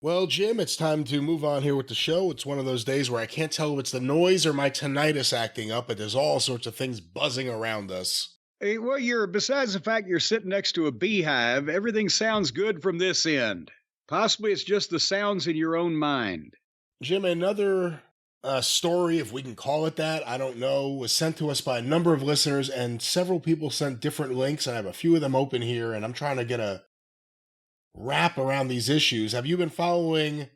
Well, Jim, it's time to move on here with the show. It's one of those days where I can't tell if it's the noise or my tinnitus acting up, but there's all sorts of things buzzing around us. Hey, well, besides the fact you're sitting next to a beehive, everything sounds good from this end. Possibly it's just the sounds in your own mind. Jim, another story, if we can call it that, I don't know, was sent to us by a number of listeners, and several people sent different links. I have a few of them open here, and I'm trying to get a wrap around these issues. Have you been following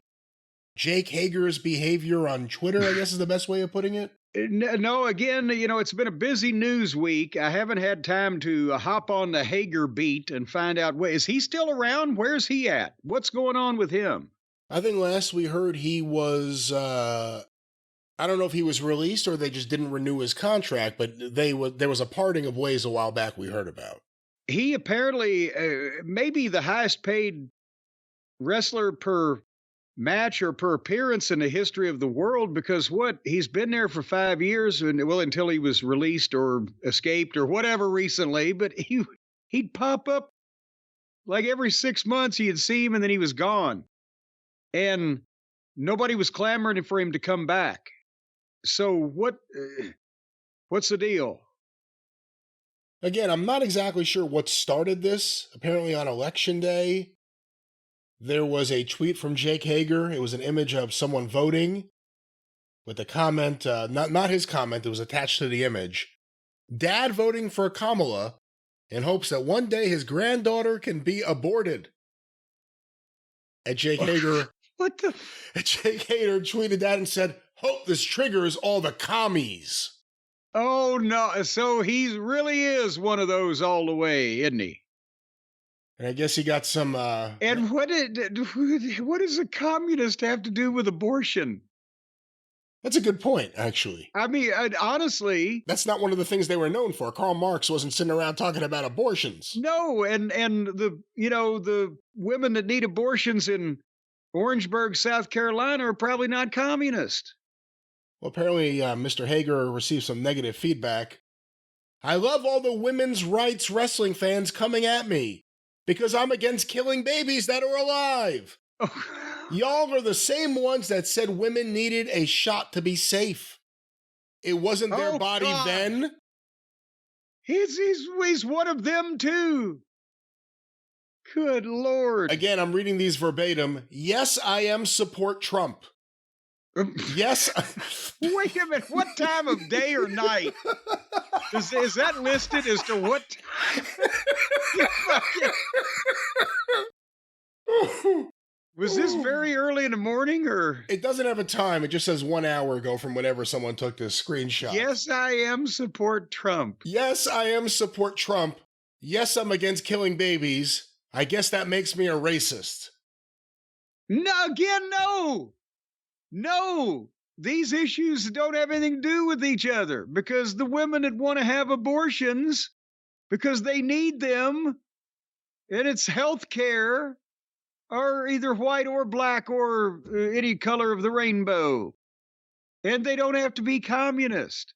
Jake Hager's behavior on Twitter, I guess is the best way of putting it? No, again, it's been a busy news week. I haven't had time to hop on the Hager beat and find out, is he still around? Where's he at? What's going on with him? I think last we heard he was, I don't know if he was released or they just didn't renew his contract, but there was a parting of ways a while back we heard about. He apparently may be the highest paid wrestler per match or per appearance in the history of the world, because he's been there for 5 years, until he was released or escaped or whatever recently, but he'd pop up like every 6 months. You'd see him and then he was gone, and nobody was clamoring for him to come back. So what's the deal? Again, I'm not exactly sure what started this. Apparently on election day, there was a tweet from Jake Hager. It was an image of someone voting with a comment, not his comment, it was attached to the image. Dad voting for Kamala in hopes that one day his granddaughter can be aborted. And Jake Hager... And Jake Hager tweeted that and said, "Hope this triggers all the commies." Oh, no. So he really is one of those all the way, isn't he? And I guess he got some... And what does a communist have to do with abortion? That's a good point, actually. I mean, honestly... That's not one of the things they were known for. Karl Marx wasn't sitting around talking about abortions. No, and the women that need abortions in Orangeburg, South Carolina are probably not communist. Well, apparently Mr. Hager received some negative feedback. "I love all the women's rights wrestling fans coming at me because I'm against killing babies that are alive. Y'all are the same ones that said women needed a shot to be safe. It wasn't their body God. then." He's one of them too. Good Lord. Again, I'm reading these verbatim. "Yes, I am support Trump." Yes. Wait a minute. What time of day or night? Is that listed as to what time? Was this very early in the morning, or? It doesn't have a time. It just says 1 hour ago from whenever someone took this screenshot. Yes, I am support Trump. Yes, I am support Trump. Yes, I'm against killing babies. I guess that makes me a racist. No, again, no. No. These issues don't have anything to do with each other, because the women that want to have abortions because they need them, and it's health care, are either white or black or any color of the rainbow. And they don't have to be communist.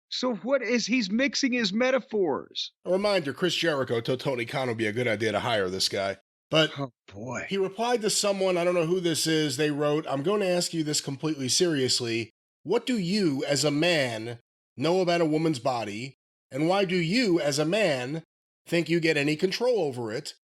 So he's mixing his metaphors. A reminder, Chris Jericho told Tony Khan would be a good idea to hire this guy. But oh boy, he replied to someone, I don't know who this is, they wrote, "I'm going to ask you this completely seriously. What do you, as a man, know about a woman's body? And why do you, as a man, think you get any control over it?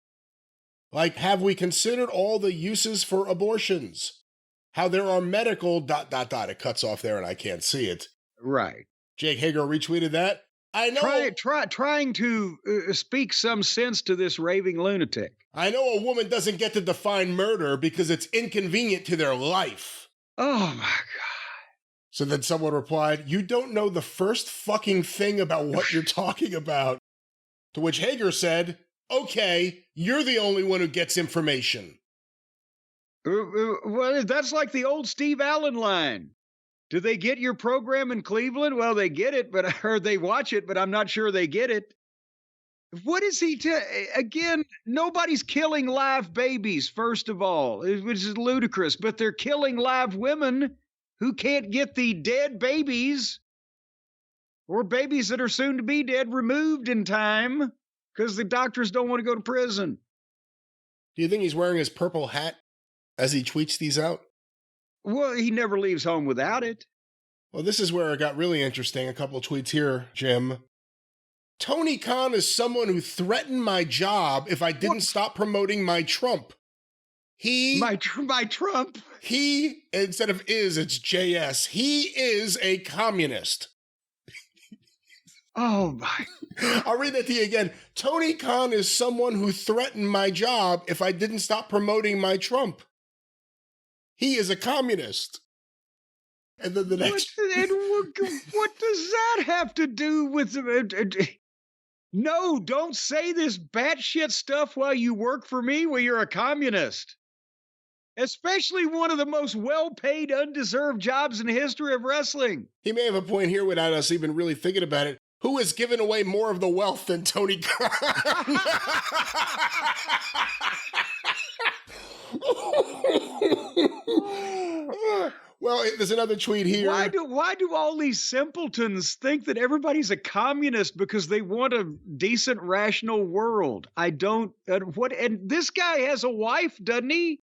Like, have we considered all the uses for abortions? How there are medical... It cuts off there and I can't see it." Right. Jake Hager retweeted that. I know. Trying to speak some sense to this raving lunatic. "I know a woman doesn't get to define murder because it's inconvenient to their life." Oh my God. So then someone replied, "You don't know the first fucking thing about what you're talking about." To which Hager said, "Okay, you're the only one who gets information." Well, that's like the old Steve Allen line. Do they get your program in Cleveland? Well, they get it, or they watch it, but I'm not sure they get it. What is he again, nobody's killing live babies, first of all, which is ludicrous, but they're killing live women who can't get the dead babies or babies that are soon to be dead removed in time because the doctors don't want to go to prison. Do you think he's wearing his purple hat? as he tweets these out? Well, he never leaves home without it. Well, this is where it got really interesting. A couple of tweets here, Jim. Tony Khan is someone who threatened my job if I didn't stop promoting my Trump. My Trump. He, instead of is, it's JS. He is a communist. Oh, my. I'll read that to you again. Tony Khan is someone who threatened my job if I didn't stop promoting my Trump. He is a communist. And then the next... What does that have to do with... No, don't say this batshit stuff while you work for me when you're a communist. Especially one of the most well-paid, undeserved jobs in the history of wrestling. He may have a point here without us even really thinking about it. Who has given away more of the wealth than Tony Khan? Well, there's another tweet here. Why do all these simpletons think that everybody's a communist because they want a decent, rational world? I don't. And this guy has a wife, doesn't he?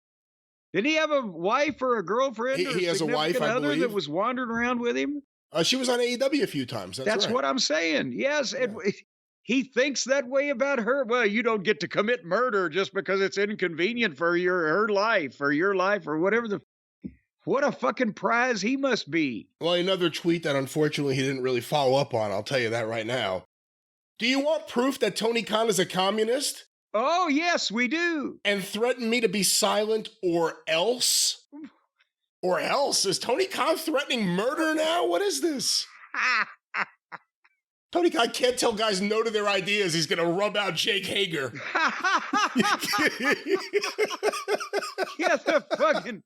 Didn't he have a wife or a girlfriend? He has a wife, I believe, that was wandering around with him. She was on AEW a few times. That's right. What I'm saying. Yes, yeah. And he thinks that way about her. Well, you don't get to commit murder just because it's inconvenient for her life or your life or whatever. What a fucking prize he must be. Well, another tweet that unfortunately he didn't really follow up on. I'll tell you that right now. Do you want proof that Tony Khan is a communist? Oh, yes, we do. And threaten me to be silent or else? Or else? Is Tony Khan threatening murder now? What is this? Tony Khan can't tell guys no to their ideas. He's going to rub out Jake Hager. Yeah, the fucking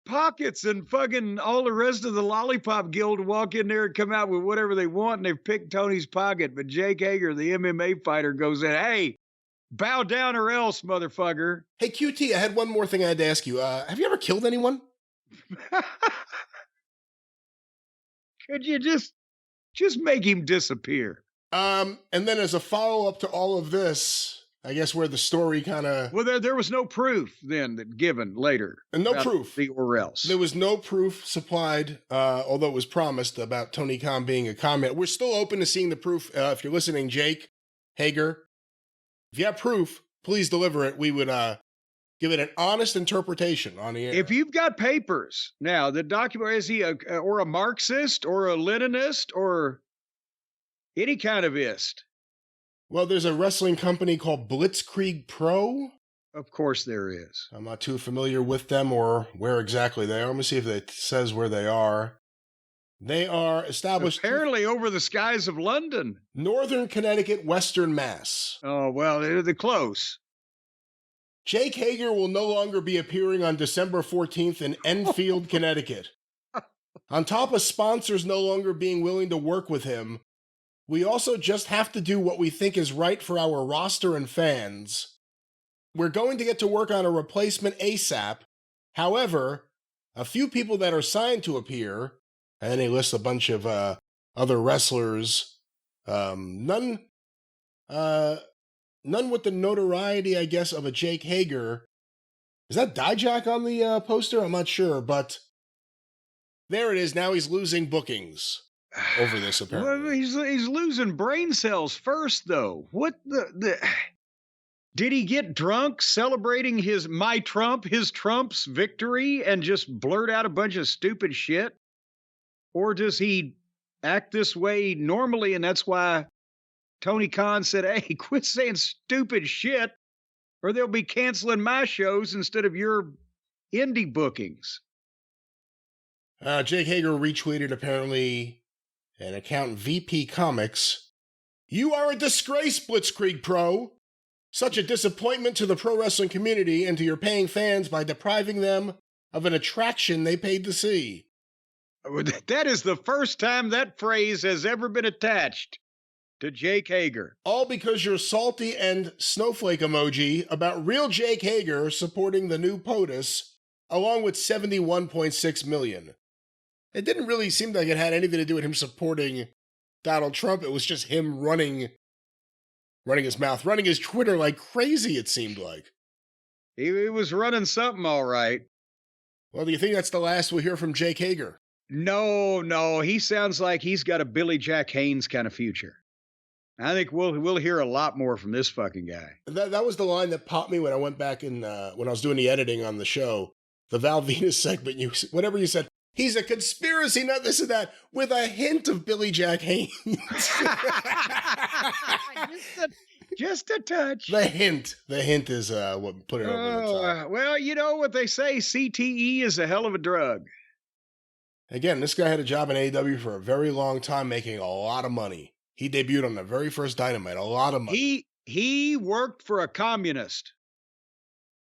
pockets and fucking all the rest of the Lollipop Guild walk in there and come out with whatever they want, and they've picked Tony's pocket. But Jake Hager, the MMA fighter, goes in, hey, bow down or else, motherfucker. Hey, QT, I had one more thing I had to ask you. Have you ever killed anyone? Could you just make him disappear? And then as a follow-up to all of this, I guess where the story kind of... Well, there was no proof then that given later. And no proof. The or else. There was no proof supplied, although it was promised about Tony Khan being a comment. We're still open to seeing the proof. If you're listening, Jake, Hager, if you have proof, please deliver it. We would give it an honest interpretation on the air. If you've got papers, now, the document, is he a Marxist or a Leninist or any kind of ist? Well, there's a wrestling company called Blitzkrieg Pro. Of course there is. I'm not too familiar with them or where exactly they are. Let me see if it says where they are. They are established... Apparently over the skies of London. Northern Connecticut, Western Mass. Oh, well, they're close. Jake Hager will no longer be appearing on December 14th in Enfield, Connecticut. On top of sponsors no longer being willing to work with him, we also just have to do what we think is right for our roster and fans. We're going to get to work on a replacement ASAP. However, a few people that are signed to appear, and then he lists a bunch of other wrestlers, none with the notoriety, I guess, of a Jake Hager. Is that Dijak on the poster? I'm not sure, but there it is. Now he's losing bookings over this, apparently. Well, he's losing brain cells first, though. What the... Did he get drunk celebrating his Trump's victory and just blurt out a bunch of stupid shit? Or does he act this way normally, and that's why Tony Khan said, hey, quit saying stupid shit, or they'll be canceling my shows instead of your indie bookings. Jake Hager retweeted, apparently, an account VP Comics. You are a disgrace, Blitzkrieg Pro. Such a disappointment to the pro wrestling community and to your paying fans by depriving them of an attraction they paid to see. That is the first time that phrase has ever been attached to Jake Hager. All because you're salty and snowflake emoji about real Jake Hager supporting the new POTUS, along with $71.6 million. It didn't really seem like it had anything to do with him supporting Donald Trump. It was just him running his mouth, running his Twitter like crazy, it seemed like. He was running something all right. Well, do you think that's the last we'll hear from Jake Hager? No, he sounds like he's got a Billy Jack Haynes kind of future. I think we'll hear a lot more from this fucking guy. That was the line that popped me when I went back and when I was doing the editing on the show. The Val Venus segment, whatever you said, he's a conspiracy nut, this and that, with a hint of Billy Jack Haynes. just a touch. The hint is what put it over the top. Well, you know what they say, CTE is a hell of a drug. Again, this guy had a job in AEW for a very long time, making a lot of money. He debuted on the very first Dynamite, a lot of money. He worked for a communist.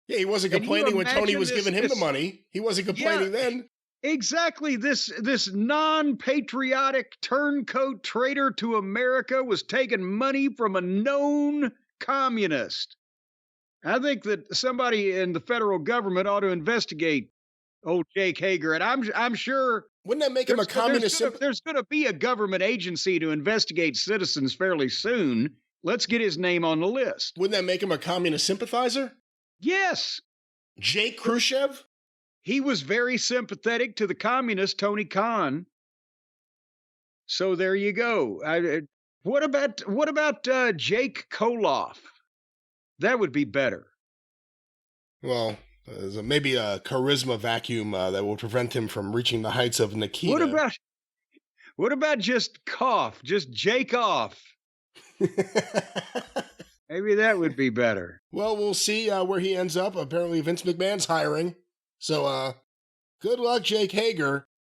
Yeah, he wasn't complaining when Tony was giving him the money. He wasn't complaining then. Exactly. This non-patriotic turncoat traitor to America was taking money from a known communist. I think that somebody in the federal government ought to investigate old Jake Hager, and I'm sure. Wouldn't that make him a communist? There's going to be a government agency to investigate citizens fairly soon. Let's get his name on the list. Wouldn't that make him a communist sympathizer? Yes. Jake Khrushchev? He was very sympathetic to the communist Tony Khan. So there you go. What about Jake Koloff? That would be better. Well, there's maybe a charisma vacuum that will prevent him from reaching the heights of Nikita. What about just Koff? Just Jake off? Maybe that would be better. Well, we'll see where he ends up. Apparently, Vince McMahon's hiring. So, good luck, Jake Hager.